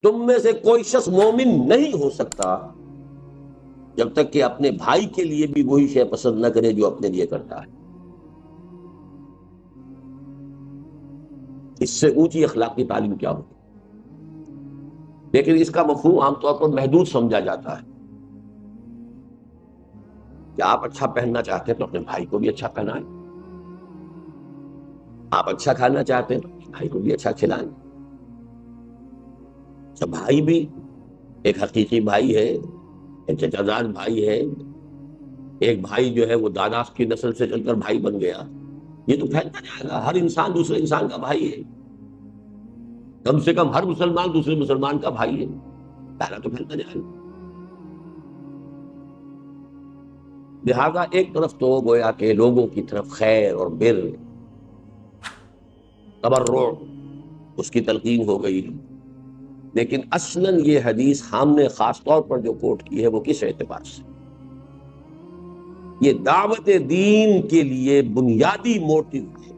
تم میں سے کوئی شخص مومن نہیں ہو سکتا جب تک کہ اپنے بھائی کے لیے بھی وہی شے پسند نہ کرے جو اپنے لیے کرتا ہے. اس سے اونچی اخلاقی تعلیم کیا ہوگی؟ لیکن اس کا مفہوم عام طور پر محدود سمجھا جاتا ہے کہ آپ اچھا پہننا چاہتے ہیں تو اپنے بھائی کو بھی اچھا پہنائیں، آپ اچھا کھانا چاہتے ہیں تو اپنے بھائی کو بھی اچھا کھلائیں. اچھا بھائی بھی ایک حقیقی بھائی ہے، ایک چچا زاد بھائی ہے، ایک بھائی جو ہے وہ دادا کی نسل سے چل کر بھائی بن گیا. یہ تو پھیلتا جائے گا، ہر انسان دوسرے انسان کا بھائی ہے، کم سے کم ہر مسلمان دوسرے مسلمان کا بھائی ہے. پہلا تو پھیلتا جائے گا. لہذا ایک طرف تو گویا کہ لوگوں کی طرف خیر اور بر، تبرع، اس کی تلقین ہو گئی. لیکن اصلاً یہ حدیث ہم نے خاص طور پر جو کوٹ کی ہے وہ کس اعتبار سے؟ یہ دعوت دین کے لیے بنیادی موٹیو ہے.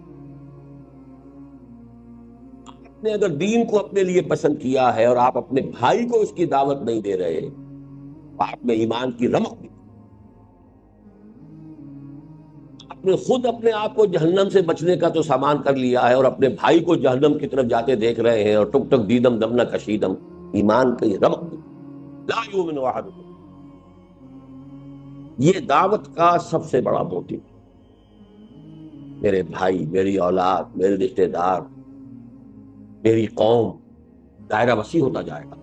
آپ نے اگر دین کو اپنے لیے پسند کیا ہے اور آپ اپنے بھائی کو اس کی دعوت نہیں دے رہے، آپ میں ایمان کی رمق بھی، آپ نے خود اپنے آپ کو جہنم سے بچنے کا تو سامان کر لیا ہے اور اپنے بھائی کو جہنم کی طرف جاتے دیکھ رہے ہیں، اور ٹک ٹک دیدم دم نہ کشیدم، ایمان کی رمق بھی. لا یؤمن احدکم، یہ دعوت کا سب سے بڑا موٹیو. میرے بھائی، میری اولاد، میرے رشتے دار، میری قوم، دائرہ وسیع ہوتا جائے گا.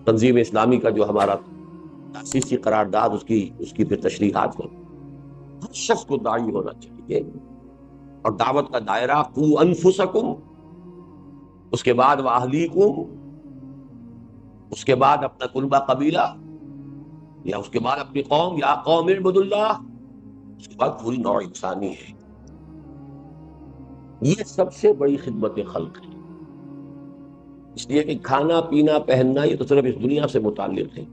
تنظیم اسلامی کا جو ہمارا تاسیسی قرارداد، اس کی پھر تشریحات ہو. ہر شخص کو داعی ہونا چاہیے، اور دعوت کا دائرہ قو انفسکم، اس کے بعد واہلیکم، اس کے بعد اپنا کنبہ قبیلہ، یا اس کے بعد اپنی قوم، یا قوم اعبدوا اللہ، اس کے بعد پوری نوع انسانی ہے. یہ سب سے بڑی خدمت خلق ہے. اس لیے کہ کھانا پینا پہننا یہ تو صرف اس دنیا سے متعلق ہے.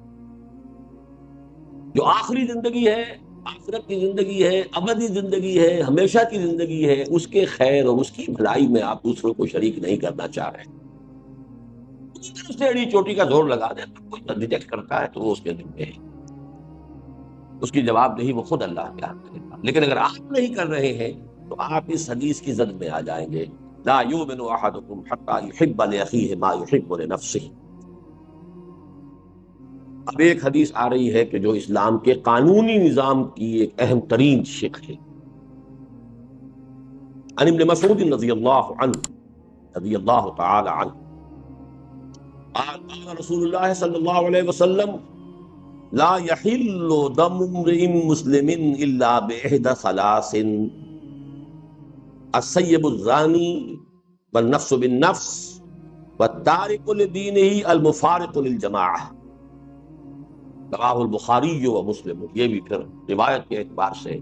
جو آخری زندگی ہے، آخرت کی زندگی ہے، ابدی زندگی ہے، ہمیشہ کی زندگی ہے، اس کے خیر اور اس کی بھلائی میں آپ دوسروں کو شریک نہیں کرنا چاہ رہے. اس سے اڑی چوٹی کا زور لگا دیں تو کوئی ریجیکٹ کرتا ہے تو وہ اس کے ذمہ ہے، اس کی جواب دہی وہ خود اللہ کے ہاتھ کرے گا. لیکن اگر آپ نہیں کر رہے ہیں تو آپ اس حدیث کی زد میں آ جائیں گے. لا یؤمن احدکم حتی یحب لاخیہ ما یحب لنفسہ. اب ایک حدیث آ رہی ہے کہ جو اسلام کے قانونی نظام کی ایک اہم ترین شق ہے. عن ابن مسعود رضی اللہ تعالی عنہ قال قال رسول اللہ صلی اللہ علیہ وسلم لا يحل دم امرئ مسلم الا باحدى ثلاث: السيب الزاني، والنفس بالنفس، والتارك لدينه المفارق للجماعة. رواہ البخاری و مسلم. یہ بھی پھر روایت کے اعتبار سے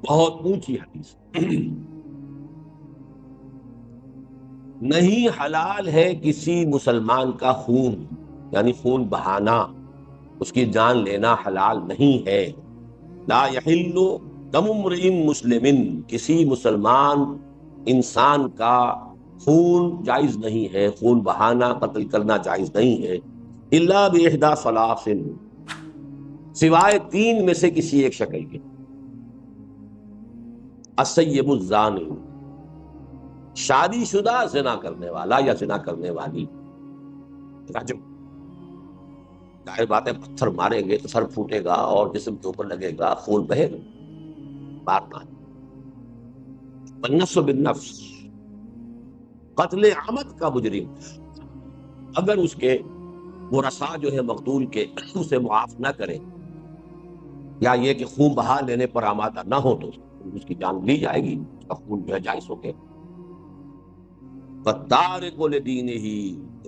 بہت اونچی حدیث. نہیں حلال ہے کسی مسلمان کا خون، یعنی خون بہانا، اس کی جان لینا حلال نہیں ہے. لا یحل دم امرئ مسلم، کسی مسلمان انسان کا خون جائز نہیں ہے، خون بہانا، قتل کرنا جائز نہیں ہے. الا باحدى ثلاث، سوائے تین میں سے کسی ایک شکل کے. السیب الزانی، شادی شدہ زنا کرنے والا یا زنا کرنے والی. رجم، ظاہر بات ہے پتھر ماریں گے تو سر پھوٹے گا اور جسم کے اوپر لگے گا، خون بہے گا، مارنا. والنفس بالنفس، قتل عمد کا مجرم اگر اس کے ورثاء جو ہے مقتول کے اسے معاف نہ کرے، یا یہ کہ خون بہا لینے پر آمادہ نہ ہو، تو اس کی جان لی جائے گی، اس کا خون جو ہے جائز ہو کے. والتارک لدینہ،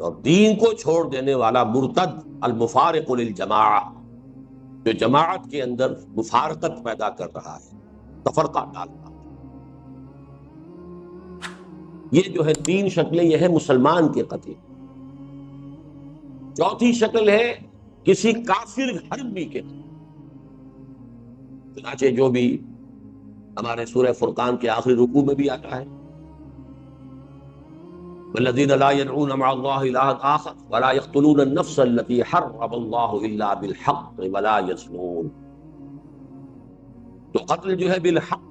اور دین کو چھوڑ دینے والا مرتد. المفارق للجماعہ، جو جماعت کے اندر مفارقت پیدا کر رہا ہے، تفرقہ ڈال رہا ہے. یہ جو ہے تین شکلیں یہ ہے مسلمان کے قتل. چوتھی شکل ہے کسی کافر حربی کے قتل. چنانچہ جو بھی ہمارے سورہ فرقان کے آخری رکوع میں بھی آتا ہے، والذین لا يدعون مع اللہ الہا آخر ولا يقتلون النفس التي حرم اللہ الا بالحق ولا يزنون. تو قتل جو ہے بالحق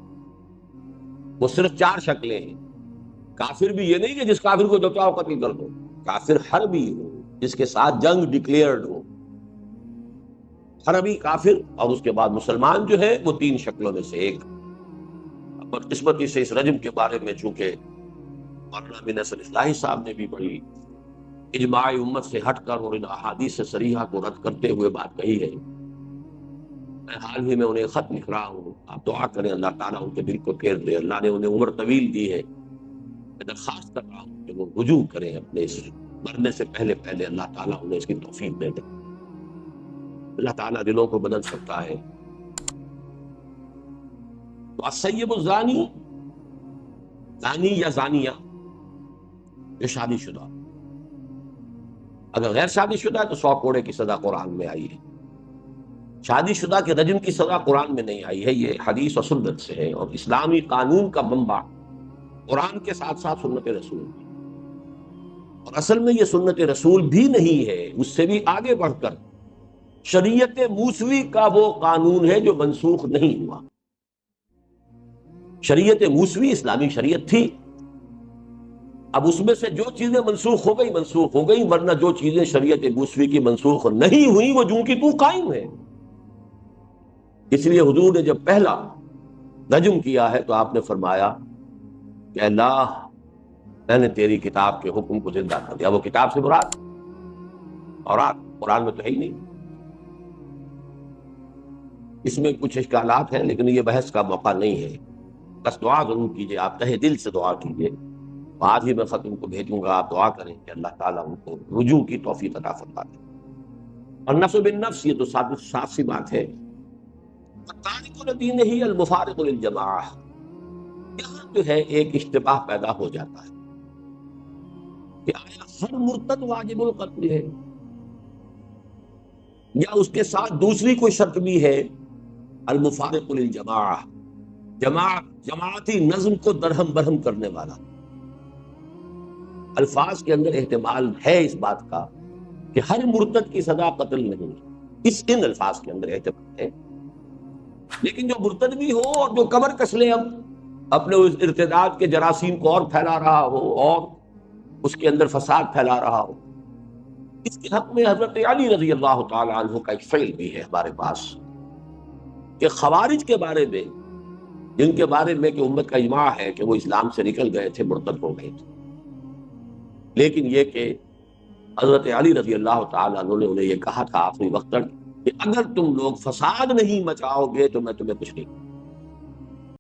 وہ صرف 4 شکلیں ہیں. کافر بھی یہ نہیں کہ جس کافر کو چاہو قتل کر دو، کافر حربی ہو جس کے ساتھ جنگ ڈکلیئرڈ ہو، حربی کافر. اور اس کے بعد مسلمان جو ہے وہ 3 شکلوں میں سے ایک. بدقسمتی سے اس رجم کے بارے میں چونکہ مولانا بن نصر اصلاحی صاحب نے بھی بڑی اجماع امت سے ہٹ کر اور ان احادیث صریحہ کو رد کرتے ہوئے بات کہی ہے، میں حال ہی میں انہیں خط لکھ رہا ہوں. آپ دعا کریں اللہ تعالیٰ ان کے دل کو پھیر دے. اللہ نے انہیں عمر طویل دی ہے. میں درخواست کر رہا ہوں کہ وہ رجوع کریں اپنے اس مرنے سے پہلے پہلے. اللہ تعالیٰ انہیں اس کی توفیق دے دے. اللہ تعالیٰ دلوں کو بدل سکتا ہے. تو السیب الزانی، زانی یا زانیہ جو شادی شدہ، اگر غیر شادی شدہ ہے تو 100 کوڑے کی سزا قرآن میں آئی ہے. شادی شدہ کے رجم کی سزا قرآن میں نہیں آئی ہے. یہ حدیث و سنت سے ہے، اور اسلامی قانون کا منبع قرآن کے ساتھ ساتھ سنت رسول بھی. اور اصل میں یہ سنت رسول بھی نہیں ہے، اس سے بھی آگے بڑھ کر شریعت موسوی کا وہ قانون ہے جو منسوخ نہیں ہوا. شریعت موسوی اسلامی شریعت تھی، اب اس میں سے جو چیزیں منسوخ ہو گئی منسوخ ہو گئی، ورنہ جو چیزیں شریعت موسوی کی منسوخ نہیں ہوئی وہ جوں کی تو قائم ہے. اس لیے حضور نے جب پہلا رجم کیا ہے تو آپ نے فرمایا کہ اللہ میں نے تیری کتاب کے حکم کو زندہ کر دیا. وہ کتاب سے مراد اور قرآن میں تو ہے ہی نہیں. اس میں کچھ اشکالات ہیں لیکن یہ بحث کا موقع نہیں ہے. بس دعا ضرور کیجئے، آپ تہ دل سے دعا کیجئے. آج ہی میں خط ان کو بھیجوں گا، آپ دعا کریں کہ اللہ تعالیٰ ان کو رجوع کی توفیق عطا فرما دے. اور نفس بالنفس یہ تو صاف سی بات ہے. تارک لدینہ المفارق للجماعہ، یہاں جو ہے ایک اشتباہ پیدا ہو جاتا ہے کہ آیا ہر مرتد واجب القتل ہے یا اس کے ساتھ دوسری کوئی شرط بھی ہے المفارق للجماعہ، جماعتی نظم کو درہم برہم کرنے والا. الفاظ کے اندر احتمال ہے اس بات کا کہ ہر مرتد کی سزا قتل نہیں، ان الفاظ کے اندر احتمال ہے. لیکن جو مرتد بھی ہو اور جو کمر کس لے اب اپنے اس ارتداد کے جراثیم کو اور پھیلا رہا ہو اور اس کے اندر فساد پھیلا رہا ہو، اس کے حق میں حضرت علی رضی اللہ تعالی عنہ کا ایک فعل بھی ہے ہمارے پاس کہ خوارج کے بارے میں، جن کے بارے میں کہ امت کا اجماع ہے کہ وہ اسلام سے نکل گئے تھے، مرتد ہو گئے تھے، لیکن یہ کہ حضرت علی رضی اللہ تعالی عنہ نے انہیں یہ کہا تھا آخری وقت تک کہ اگر تم لوگ فساد نہیں مچاؤ گے تو میں تمہیں کچھ نہیں